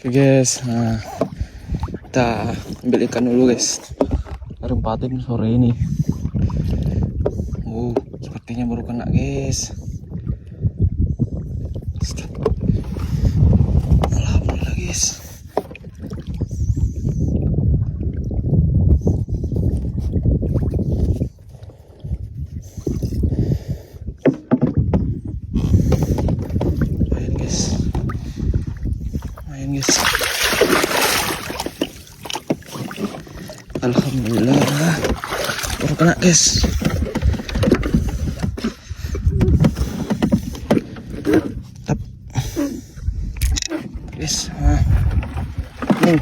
Oke guys, nah kita ambil ikan dulu guys. Baru empatin sore ini. Sepertinya baru kena guys. Alhamdulillah guys. Lumayan guys. Alhamdulillah baru kena guys. Tap guys, nih